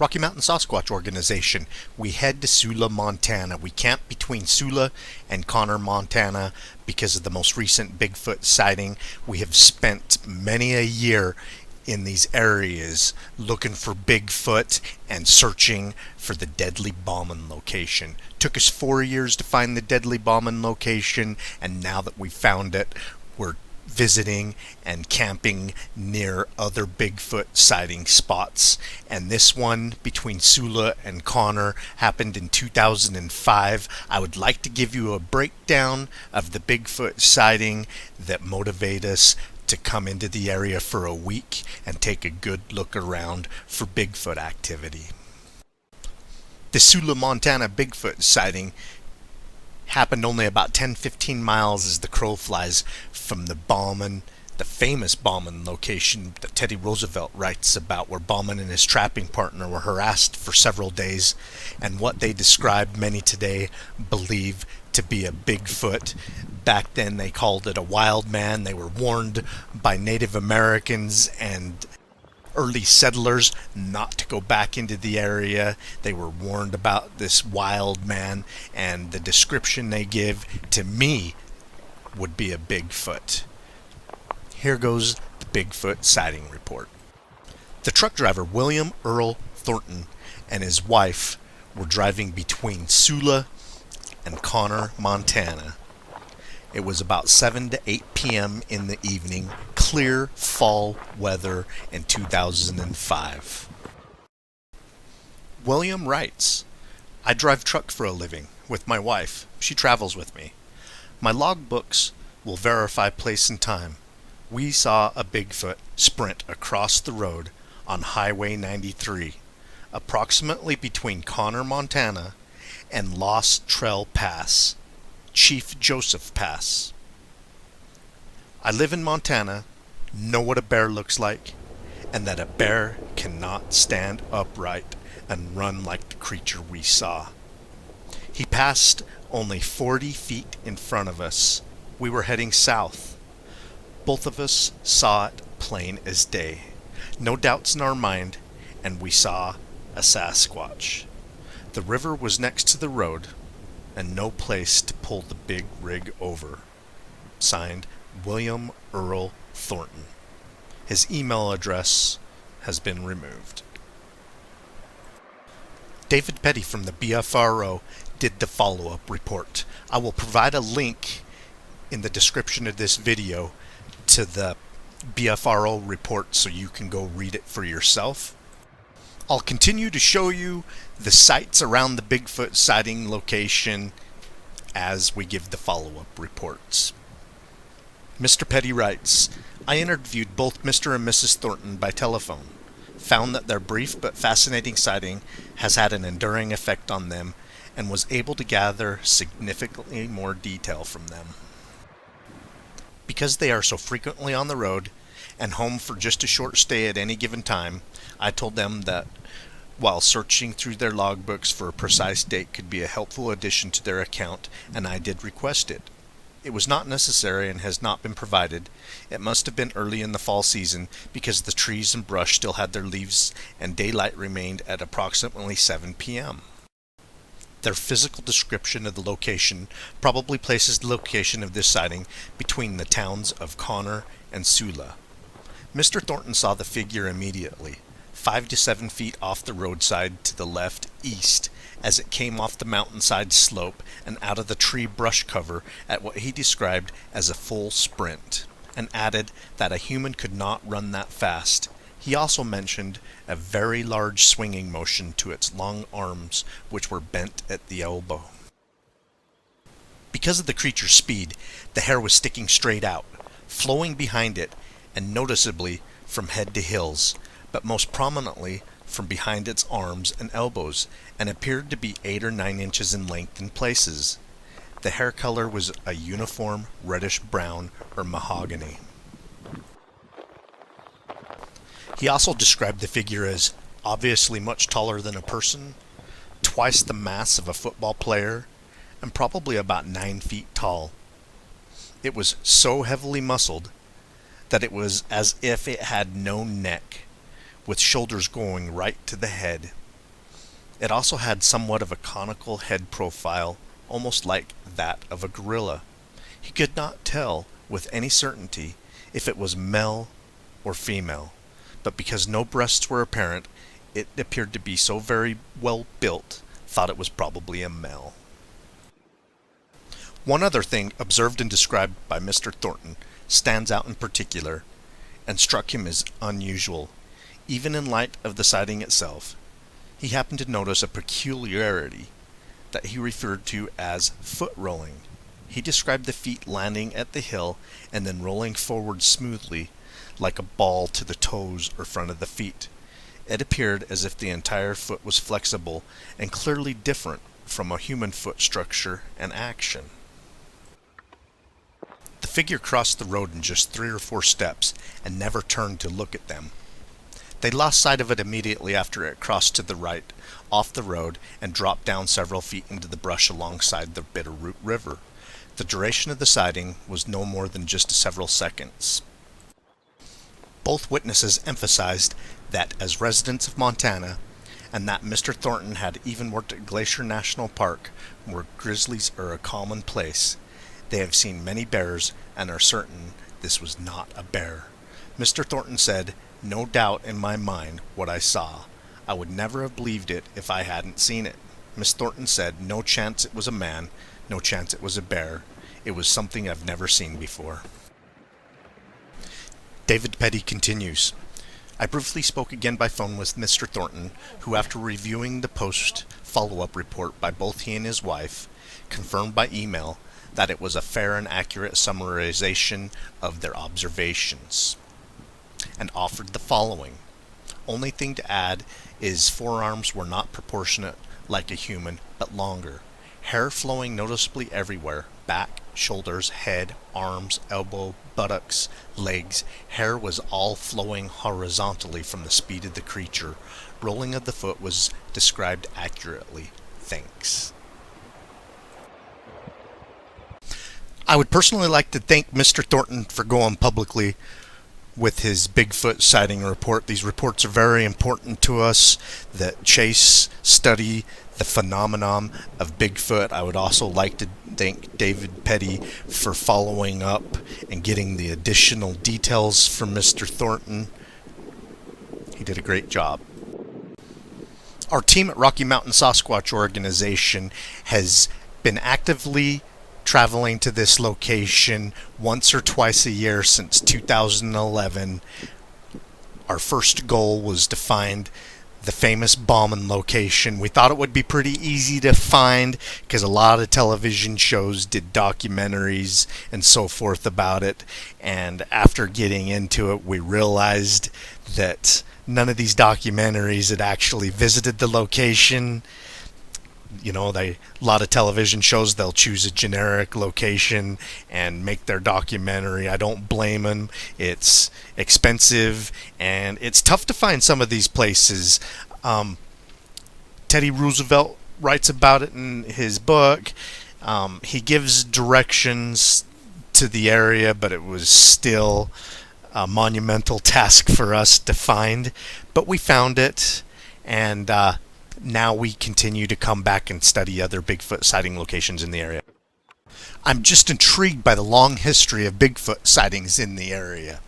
Rocky Mountain Sasquatch Organization. We head to Sula, Montana. We camp between Sula and Connor, Montana because of the most recent Bigfoot sighting. We have spent many a year in these areas looking for Bigfoot and searching for the deadly Bauman location. Took us 4 years to find the deadly Bauman location, and now that we've found it, we're visiting and camping near other Bigfoot sighting spots. And this one between Sula and Connor happened in 2005. I would like to give you a breakdown of the Bigfoot sighting that motivated us to come into the area for a week and take a good look around for Bigfoot activity. The Sula, Montana Bigfoot sighting happened only about 10-15 miles as the crow flies from the famous Bauman location that Teddy Roosevelt writes about, where Bauman and his trapping partner were harassed for several days, and what they describe many today believe to be a Bigfoot. Back then they called it a wild man. They were warned by Native Americans and early settlers not to go back into the area. They were warned about this wild man, and the description they give to me would be a Bigfoot. Here goes the Bigfoot sighting report. The truck driver William Earl Thornton and his wife were driving between Sula and Connor, Montana. It was about 7 to 8 p.m. in the evening, clear fall weather in 2005. William writes, "I drive truck for a living with my wife. She travels with me. My logbooks will verify place and time. We saw a Bigfoot sprint across the road on Highway 93, approximately between Connor, Montana and Lost Trail Pass, Chief Joseph Pass. I live in Montana, know what a bear looks like, and that a bear cannot stand upright and run like the creature we saw. He passed only 40 feet in front of us. We were heading south. Both of us saw it plain as day. No doubts in our mind, and we saw a Sasquatch. The river was next to the road, and no place to pull the big rig over. Signed, William Earl Thornton." His email address has been removed. David Petty from the BFRO did the follow-up report. I will provide a link in the description of this video to the BFRO report so you can go read it for yourself. I'll continue to show you the sites around the Bigfoot sighting location as we give the follow-up reports. Mr. Petty writes, "I interviewed both Mr. and Mrs. Thornton by telephone. Found that their brief but fascinating sighting has had an enduring effect on them, and was able to gather significantly more detail from them. Because they are so frequently on the road and home for just a short stay at any given time, I told them that while searching through their logbooks for a precise date could be a helpful addition to their account, and I did request it. It was not necessary and has not been provided. It must have been early in the fall season because the trees and brush still had their leaves and daylight remained at approximately 7 p.m. Their physical description of the location probably places the location of this sighting between the towns of Connor and Sula. Mr. Thornton saw the figure immediately, 5 to 7 feet off the roadside to the left east, as it came off the mountainside slope and out of the tree brush cover at what he described as a full sprint, and added that a human could not run that fast. He also mentioned a very large swinging motion to its long arms, which were bent at the elbow. Because of the creature's speed, the hair was sticking straight out, flowing behind it, and noticeably from head to heels, but most prominently from behind its arms and elbows, and appeared to be 8 or 9 inches in length in places. The hair color was a uniform reddish-brown or mahogany. He also described the figure as obviously much taller than a person, twice the mass of a football player, and probably about 9 feet tall. It was so heavily muscled that it was as if it had no neck, with shoulders going right to the head. It also had somewhat of a conical head profile, almost like that of a gorilla. He could not tell with any certainty if it was male or female, but because no breasts were apparent, it appeared to be so very well built, thought it was probably a male. One other thing observed and described by Mr. Thornton stands out in particular and struck him as unusual, even in light of the sighting itself. He happened to notice a peculiarity that he referred to as foot rolling. He described the feet landing at the hill and then rolling forward smoothly, like a ball to the toes or front of the feet. It appeared as if the entire foot was flexible and clearly different from a human foot structure and action. The figure crossed the road in just 3 or 4 steps and never turned to look at them. They lost sight of it immediately after it crossed to the right, off the road, and dropped down several feet into the brush alongside the Bitterroot River. The duration of the sighting was no more than just several seconds. Both witnesses emphasized that as residents of Montana, and that Mr. Thornton had even worked at Glacier National Park, where grizzlies are a commonplace. They have seen many bears and are certain this was not a bear. Mr. Thornton said, "No doubt in my mind what I saw. I would never have believed it if I hadn't seen it." Miss Thornton said, "No chance it was a man, no chance it was a bear. It was something I've never seen before." David Petty continues, "I briefly spoke again by phone with Mr. Thornton, who after reviewing the post follow-up report by both he and his wife, confirmed by email that it was a fair and accurate summarization of their observations, and offered the following. Only thing to add is forearms were not proportionate like a human, but longer. Hair flowing noticeably everywhere, back, shoulders, head, arms, elbow, buttocks, legs. Hair was all flowing horizontally from the speed of the creature. Rolling of the foot was described accurately. Thanks." I would personally like to thank Mr. Thornton for going publicly with his Bigfoot sighting report. These reports are very important to us that chase, study the phenomenon of Bigfoot. I would also like to thank David Petty for following up and getting the additional details from Mr. Thornton. He did a great job. Our team at Rocky Mountain Sasquatch Organization has been actively traveling to this location once or twice a year since 2011. Our first goal was to find the famous Bauman location. We thought it would be pretty easy to find because a lot of television shows did documentaries and so forth about it, and after getting into it we realized that none of these documentaries had actually visited the location. You know, a lot of television shows, they'll choose a generic location and make their documentary. I don't blame them. It's expensive and it's tough to find some of these places. Teddy Roosevelt writes about it in his book. He gives directions to the area, but it was still a monumental task for us to find. But we found it, and now we continue to come back and study other Bigfoot sighting locations in the area. I'm just intrigued by the long history of Bigfoot sightings in the area.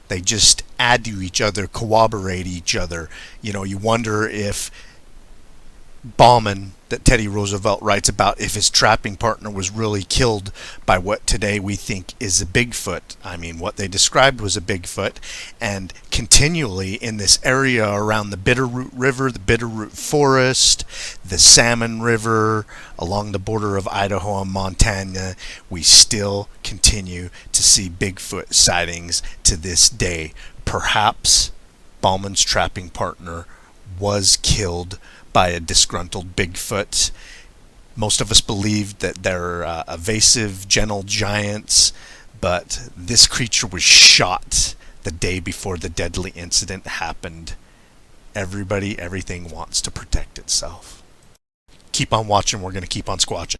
They just add to each other, corroborate each other. You know, you wonder if Bauman, that Teddy Roosevelt writes about, if his trapping partner was really killed by what today we think is a Bigfoot. I mean, what they described was a Bigfoot, and continually in this area around the Bitterroot River, the Bitterroot Forest, the Salmon River, along the border of Idaho and Montana, we still continue to see Bigfoot sightings to this day. Perhaps Bauman's trapping partner was killed by a disgruntled Bigfoot. Most of us believe that they're evasive, gentle giants, but this creature was shot the day before the deadly incident happened. Everything wants to protect itself. Keep on watching. We're going to keep on squatching.